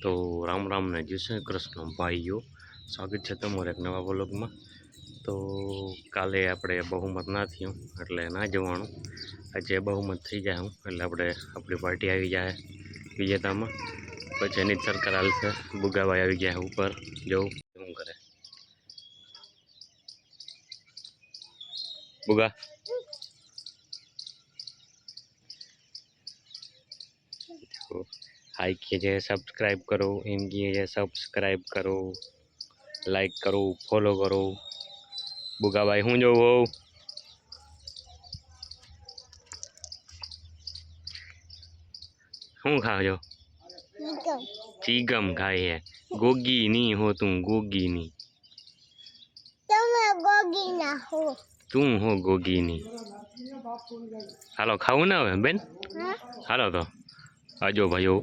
તો રામ રામ ને જય શ્રી કૃષ્ણ ભાઈઓ, સ્વાગત છે તમારે એક નવા વ્લોગમાં। તો કાલે આપણે બહુમત ના થયું એટલે ના જવાનું, આજે બહુમત થઈ જાય હું એટલે આપણી પાર્ટી આવી જાય વિજેતામાં। પછી એની જ સરકાર હાલશે, બુગાભાઈ આવી ગયા ઉપર, જવું શું કરે બુગા। हाई कीजिए, सब्सक्राइब करो, इन कीजिए सब्सक्राइब करो, लाइक करो, फॉलो करो। बुगा भाई हूँ जो वो हूँ खा जो चीगम खाए है। गोगी नहीं हो तुम, गोगी नहीं, गोगी ना हो, तुम हो गोगी नहीं। हालो खाऊ ना હવે બેન, હાલો તો આજો ભાઈઓ।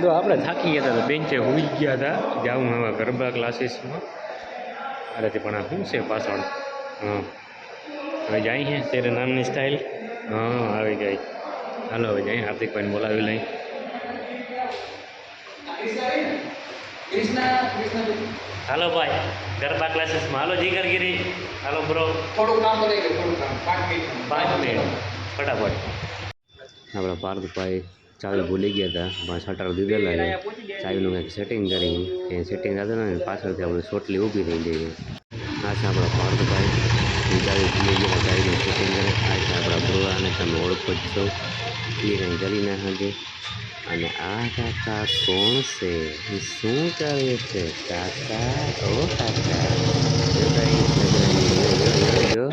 तो આપણે થાકી ગયા હતા, બેન્ચે હોઈ ગયા હતા, જાઉં હવે ગરબા ક્લાસીસમાં। અરે તે પણ આ શું છે પાછળ? હા હવે જાય છે તેરે નામની સ્ટાઇલ। હા આવી ગઈ, હાલો હવે જાય, હાર્દિકભાઈને બોલાવી લઈ। હાલો ભાઈ ગરબા ક્લાસીસમાં, હાલો જીગરગીરી, હાલો બ્રો। થોડું કામ કરી ગયું, થોડું કામ 5 મિનિટ ફટાફટ। આપણા પાર્થભાઈ ચાવી ભૂલી ગયા હતા, પણ શટર દીધેલા છે, ચાવીનું કંઈક સેટિંગ કરી, એ સેટિંગ થતું ને પાછળથી આપણે ચોટલી ઊભી થઈ જઈએ। આ છે આપણા પાર્થભાઈ, ચાવી ભૂલી ગયા, ચાવીનું સેટિંગ કરે। આ છે આપણા બ્રોવાને, તમે ઓળખો જ છો, એ કંઈ કરી ના શકે। અને આ કાકા કોણ છે, એ શું કરે છે કાકા? ઓ કાકા જો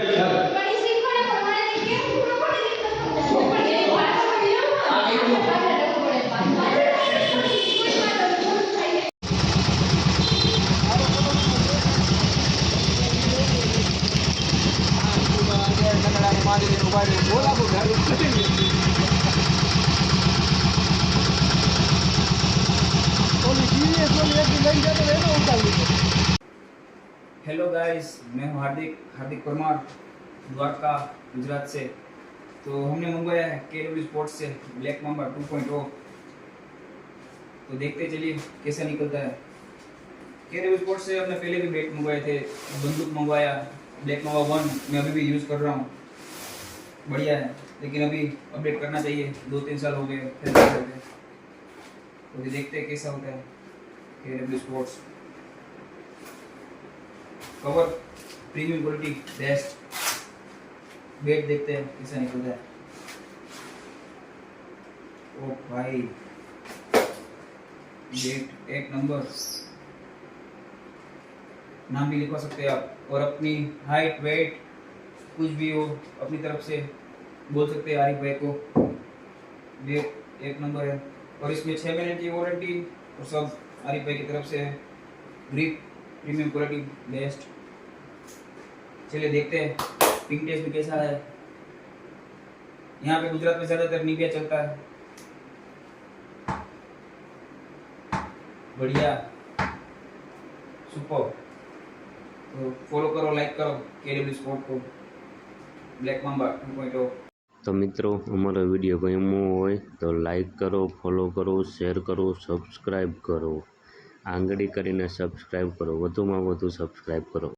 हेलो गाइस, मैं हूं हार्दिक परमार, द्वारका गुजरात से। तो हमने मंगवाया है केडब्ल्यू स्पोर्ट्स से ब्लैक मांबा 2.0। तो देखते चलिए कैसा निकलता है। केडब्ल्यू स्पोर्ट्स से हमने पहले भी बैट मंगवाए थे, बंदूक मंगवाया, ब्लैक मांबा 1 मैं अभी भी यूज़ कर रहा हूँ, बढ़िया है, लेकिन अभी अपडेट करना चाहिए, 2-3 साल हो गए फिर। तो भी देखते हैं कैसा होता है केडब्ल्यू sports. Cover premium quality best, bat देखते हैं कैसा निकलता है। ओ भाई बैट एक नंबर, नाम भी लिखवा सकते हैं आप, और अपनी हाइट वेट कुछ भी हो अपनी तरफ से बोल सकते हैं आरिफ भाई को। बैट एक नंबर है, और इसमें 6 महीने की वारंटी और सब आरिफ भाई की तरफ से है। Grip premium quality best. चलिए देखते हैं पिंक टेस्ट भी कैसा है। यहाँ पे गुजरात में ज्यादातर निविया चलता है, बढ़िया सुपर। तो फॉलो करो, लाइक करो केडब्ल्यू स्पोर्ट को, ब्लैक मांबा 2.0। तो मित्रों अमरो विडियो गम्यो होय तो लाइक करो, फॉलो करो, शेर करो, सब्सक्राइब करो, आंगળી કરીને सब्सक्राइब करो, વધુમાં વધુ सब्सक्राइब करो।